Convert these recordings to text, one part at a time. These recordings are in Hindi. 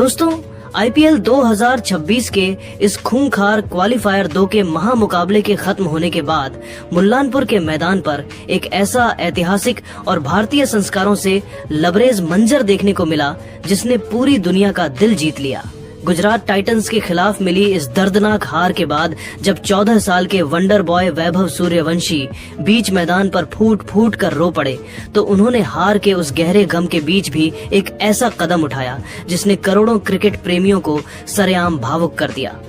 दोस्तों, आईपीएल 2026 के इस खूंखार क्वालिफायर 2 के महामुकाबले के खत्म होने के बाद मुल्लानपुर के मैदान पर एक ऐसा ऐतिहासिक और भारतीय संस्कारों से लबरेज मंजर देखने को मिला जिसने पूरी दुनिया का दिल जीत लिया। गुजरात टाइटंस के खिलाफ मिली इस दर्दनाक हार के बाद जब 14 साल के वंडर बॉय वैभव सूर्यवंशी बीच मैदान पर फूट फूट कर रो पड़े, तो उन्होंने हार के उस गहरे गम के बीच भी एक ऐसा कदम उठाया जिसने करोड़ों क्रिकेट प्रेमियों को सरेआम भावुक कर दिया।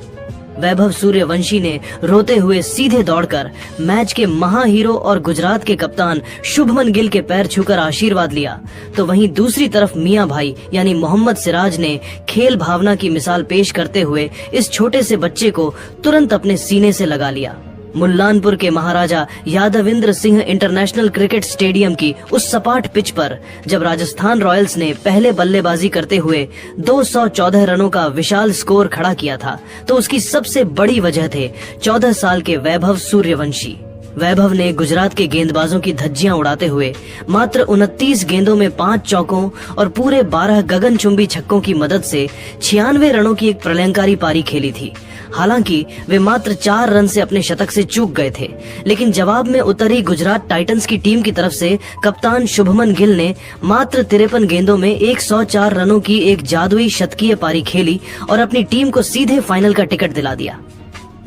वैभव सूर्यवंशी ने रोते हुए सीधे दौड़कर मैच के महाहीरो और गुजरात के कप्तान शुभमन गिल के पैर छूकर आशीर्वाद लिया, तो वहीं दूसरी तरफ मियां भाई यानी मोहम्मद सिराज ने खेल भावना की मिसाल पेश करते हुए इस छोटे से बच्चे को तुरंत अपने सीने से लगा लिया। मुल्लानपुर के Maharaja Yadavindra Singh international cricket stadium की उस सपाट पिच पर जब राजस्थान रॉयल्स ने पहले बल्लेबाजी करते हुए 214 रनों का विशाल स्कोर खड़ा किया था, तो उसकी सबसे बड़ी वजह थे 14 साल के वैभव सूर्यवंशी। वैभव ने गुजरात के गेंदबाजों की धज्जियां उड़ाते हुए मात्र 29 गेंदों में 5 चौकों और पूरे 12 गगनचुंबी छक्कों की मदद से 96 रनों की एक प्रलयंकारी पारी खेली थी। हालांकि वे मात्र 4 रन से अपने शतक से चूक गए थे, लेकिन जवाब में उतरी गुजरात टाइटंस की टीम की तरफ से कप्तान शुभमन गिल ने मात्र 53 गेंदों में 104 रनों की एक जादुई शतकीय पारी खेली और अपनी टीम को सीधे फाइनल का टिकट दिला दिया।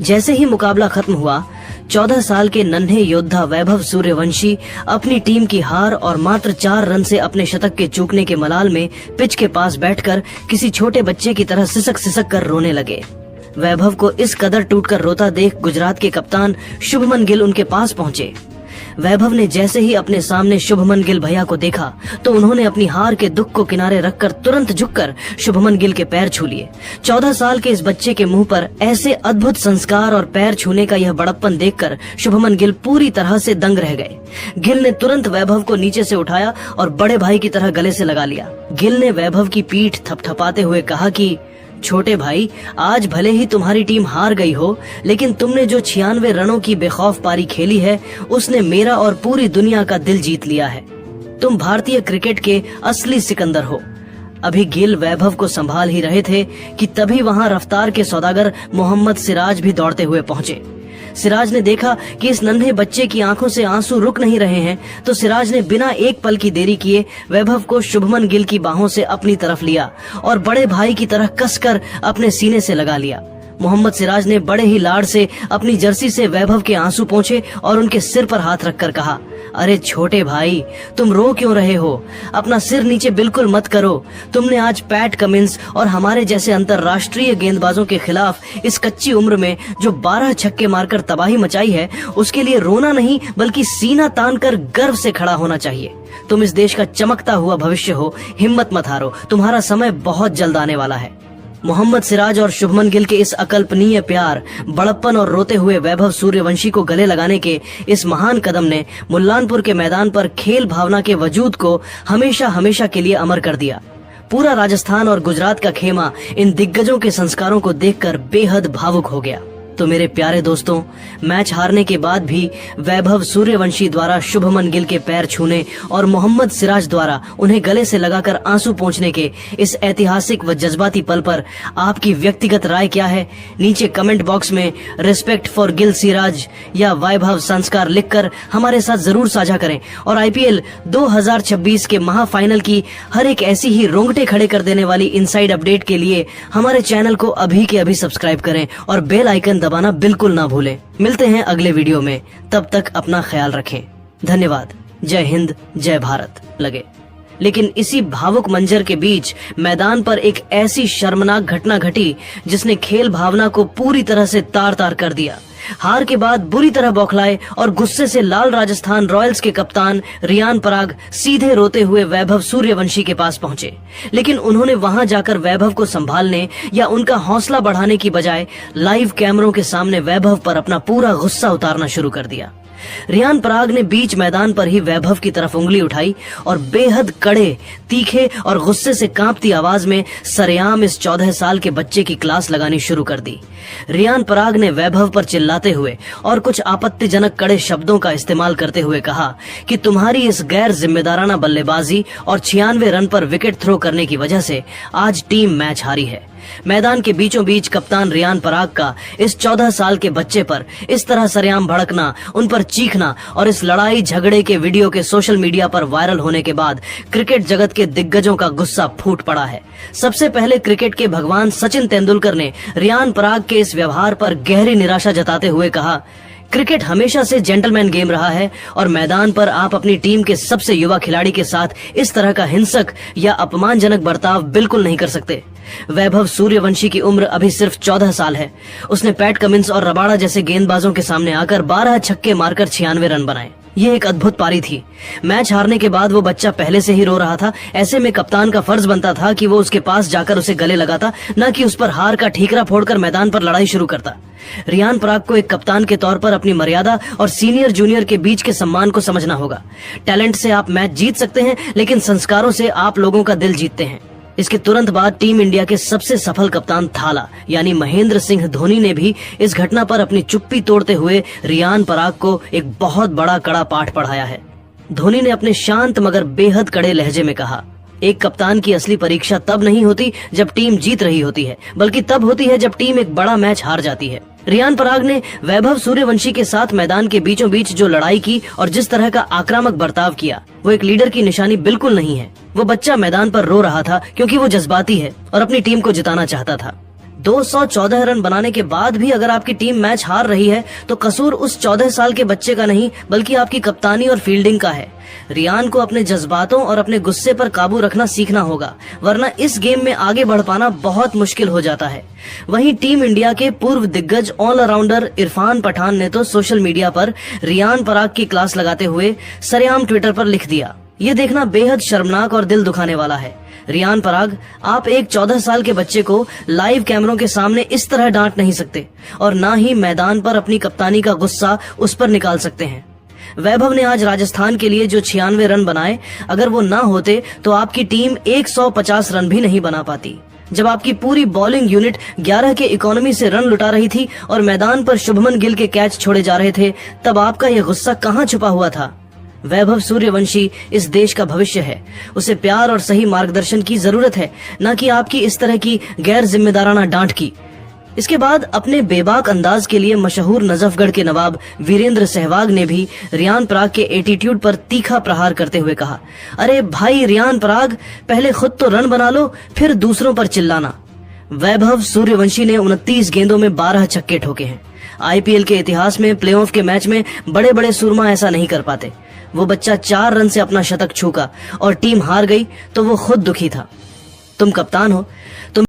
जैसे ही मुकाबला खत्म हुआ, 14 साल के नन्हे योद्धा वैभव सूर्यवंशी अपनी टीम की हार और मात्र 4 रन से अपने शतक के चूकने के मलाल में पिच के पास बैठकर किसी छोटे बच्चे की तरह सिसक सिसक कर रोने लगे। वैभव को इस कदर टूटकर रोता देख गुजरात के कप्तान शुभमन गिल उनके पास पहुंचे। वैभव ने जैसे ही अपने सामने शुभमन गिल भैया को देखा, तो उन्होंने अपनी हार के दुख को किनारे रखकर तुरंत झुककर शुभमन गिल के पैर छू लिए। 14 साल के इस बच्चे के मुंह पर ऐसे अद्भुत संस्कार और पैर छूने का यह बड़प्पन देखकर शुभमन गिल पूरी तरह से दंग रह गए। गिल ने तुरंत वैभव को नीचे से उठाया और बड़े भाई की तरह गले से लगा लिया। गिल ने वैभव की पीठ थपथपाते हुए कहा कि छोटे भाई, आज भले ही तुम्हारी टीम हार गई हो, लेकिन तुमने जो 96 रनों की बेखौफ पारी खेली है, उसने मेरा और पूरी दुनिया का दिल जीत लिया है। तुम भारतीय क्रिकेट के असली सिकंदर हो। अभी गिल वैभव को संभाल ही रहे थे कि तभी वहां रफ्तार के सौदागर मोहम्मद सिराज भी दौड़ते हुए पहुंचे। सिराज ने देखा कि इस नन्हे बच्चे की आंखों से आंसू रुक नहीं रहे हैं, तो सिराज ने बिना एक पल की देरी किए वैभव को शुभमन गिल की बाहों से अपनी तरफ लिया और बड़े भाई की तरह कसकर अपने सीने से लगा लिया। मोहम्मद सिराज ने बड़े ही लाड से अपनी जर्सी से वैभव के आंसू पोंछे और उनके सिर पर हाथ रखकर कहा, अरे छोटे भाई, तुम रो क्यों रहे हो? अपना सिर नीचे बिल्कुल मत करो। तुमने आज पैट कमिंस और हमारे जैसे अंतर्राष्ट्रीय गेंदबाजों के खिलाफ इस कच्ची उम्र में जो 12 छक्के मारकर तबाही मचाई है, उसके लिए रोना नहीं बल्कि सीना तान कर गर्व से खड़ा होना चाहिए। तुम इस देश का चमकता हुआ भविष्य हो, हिम्मत मत हारो, तुम्हारा समय बहुत जल्द आने वाला है। मोहम्मद सिराज और शुभमन गिल के इस अकल्पनीय प्यार, बड़प्पन और रोते हुए वैभव सूर्यवंशी को गले लगाने के इस महान कदम ने मुल्लानपुर के मैदान पर खेल भावना के वजूद को हमेशा हमेशा के लिए अमर कर दिया। पूरा राजस्थान और गुजरात का खेमा इन दिग्गजों के संस्कारों को देखकर बेहद भावुक हो गया। तो मेरे प्यारे दोस्तों, मैच हारने के बाद भी वैभव सूर्यवंशी द्वारा शुभमन गिल के पैर छूने और मोहम्मद सिराज द्वारा उन्हें गले से लगाकर आंसू पोंछने के इस ऐतिहासिक व जज्बाती पल पर आपकी व्यक्तिगत राय क्या है? नीचे कमेंट बॉक्स में रिस्पेक्ट फॉर गिल सिराज या वैभव संस्कार लिखकर हमारे साथ जरूर साझा करें और आईपीएल 2026 के महाफाइनल की हर एक ऐसी ही रोंगटे खड़े कर देने वाली इनसाइड अपडेट के लिए हमारे चैनल को अभी के अभी सब्सक्राइब करें और बेल आइकन दबाना बिल्कुल ना भूलें। मिलते हैं अगले वीडियो में, तब तक अपना ख्याल रखें। धन्यवाद। जय हिंद, जय भारत। लगे लेकिन इसी भावुक मंजर के बीच मैदान पर एक ऐसी शर्मनाक घटना घटी जिसने खेल भावना को पूरी तरह से तार तार कर दिया। हार के बाद बुरी तरह बौखलाए और गुस्से से लाल राजस्थान रॉयल्स के कप्तान रियान पराग सीधे रोते हुए वैभव सूर्यवंशी के पास पहुंचे, लेकिन उन्होंने वहां जाकर वैभव को संभालने या उनका हौसला बढ़ाने की बजाय लाइव कैमरों के सामने वैभव पर अपना पूरा गुस्सा उतारना शुरू कर दिया। रियान पराग ने बीच मैदान पर ही वैभव की तरफ उंगली उठाई और बेहद कड़े, तीखे और गुस्से से कांपती आवाज में सरेआम इस 14 साल के बच्चे की क्लास लगानी शुरू कर दी। रियान पराग ने वैभव पर चिल्लाते हुए और कुछ आपत्तिजनक कड़े शब्दों का इस्तेमाल करते हुए कहा कि तुम्हारी इस गैर जिम्मेदाराना बल्लेबाजी और 96 रन पर विकेट थ्रो करने की वजह से आज टीम मैच हारी है। मैदान के बीचों बीच कप्तान रियान पराग का इस 14 साल के बच्चे पर इस तरह सरेआम भड़कना, उन पर चीखना और इस लड़ाई झगड़े के वीडियो के सोशल मीडिया पर वायरल होने के बाद क्रिकेट जगत के दिग्गजों का गुस्सा फूट पड़ा है। सबसे पहले क्रिकेट के भगवान सचिन तेंदुलकर ने रियान पराग के इस व्यवहार पर गहरी निराशा जताते हुए कहा, क्रिकेट हमेशा से जेंटलमैन गेम रहा है और मैदान पर आप अपनी टीम के सबसे युवा खिलाड़ी के साथ इस तरह का हिंसक या अपमानजनक बर्ताव बिल्कुल नहीं कर सकते। वैभव सूर्यवंशी की उम्र अभी सिर्फ 14 साल है। उसने पैट कमिंस और रबाड़ा जैसे गेंदबाजों के सामने आकर 12 छक्के मारकर 96 रन बनाए। ये एक अद्भुत पारी थी। मैच हारने के बाद वो बच्चा पहले से ही रो रहा था। ऐसे में कप्तान का फर्ज बनता था कि वो उसके पास जाकर उसे गले लगाता, न कि उस पर हार का ठीकरा फोड़कर मैदान पर लड़ाई शुरू करता। रियान पराग को एक कप्तान के तौर पर अपनी मर्यादा और सीनियर जूनियर के बीच के सम्मान को समझना होगा। टैलेंट से आप मैच जीत सकते हैं, लेकिन संस्कारों से आप लोगों का दिल जीतते हैं। इसके तुरंत बाद टीम इंडिया के सबसे सफल कप्तान थाला यानी महेंद्र सिंह धोनी ने भी इस घटना पर अपनी चुप्पी तोड़ते हुए रियान पराग को एक बहुत बड़ा कड़ा पाठ पढ़ाया है। धोनी ने अपने शांत मगर बेहद कड़े लहजे में कहा, एक कप्तान की असली परीक्षा तब नहीं होती जब टीम जीत रही होती है, बल्कि तब होती है जब टीम एक बड़ा मैच हार जाती है। रियान पराग ने वैभव सूर्यवंशी के साथ मैदान के बीचों बीच जो लड़ाई की और जिस तरह का आक्रामक बर्ताव किया, वो एक लीडर की निशानी बिल्कुल नहीं है। वो बच्चा मैदान पर रो रहा था क्योंकि वो जज्बाती है और अपनी टीम को जिताना चाहता था। 214 रन बनाने के बाद भी अगर आपकी टीम मैच हार रही है तो कसूर उस 14 साल के बच्चे का नहीं, बल्कि आपकी कप्तानी और फील्डिंग का है। रियान को अपने जज्बातों और अपने गुस्से पर काबू रखना सीखना होगा, वरना इस गेम में आगे बढ़ पाना बहुत मुश्किल हो जाता है। वहीं टीम इंडिया के पूर्व दिग्गज ऑलराउंडर इरफान पठान ने तो सोशल मीडिया पर रियान पराग की क्लास लगाते हुए सरेआम ट्विटर पर लिख दिया, ये देखना बेहद शर्मनाक और दिल दुखाने वाला है। रियान पराग, आप एक 14 साल के बच्चे को लाइव कैमरों के सामने इस तरह डांट नहीं सकते और ना ही मैदान पर अपनी कप्तानी का गुस्सा उस पर निकाल सकते हैं। वैभव ने आज राजस्थान के लिए जो 96 रन बनाए, अगर वो ना होते तो आपकी टीम 150 रन भी नहीं बना पाती। जब आपकी पूरी बॉलिंग यूनिट 11 के इकोनॉमी से रन लुटा रही थी और मैदान पर शुभमन गिल के कैच छोड़े जा रहे थे, तब आपका यह गुस्सा कहाँ छुपा हुआ था? वैभव सूर्यवंशी इस देश का भविष्य है। उसे प्यार और सही मार्गदर्शन की जरूरत है, न कि आपकी इस तरह की गैर जिम्मेदाराना डांट की। इसके बाद अपने बेबाक अंदाज के लिए मशहूर नजफगढ़ के नवाब वीरेंद्र सहवाग ने भी रियान पराग के एटीट्यूड पर तीखा प्रहार करते हुए कहा, अरे भाई रियान पराग, पहले खुद तो रन बना लो, फिर दूसरों पर चिल्लाना। वैभव सूर्यवंशी ने 29 गेंदों में 12 छक्के ठोके हैं। आईपीएल के इतिहास में प्लेऑफ के मैच में बड़े बड़े सुरमा ऐसा नहीं कर पाते। वो बच्चा 4 रन से अपना शतक छूका और टीम हार गई तो वो खुद दुखी था। तुम कप्तान हो, तुम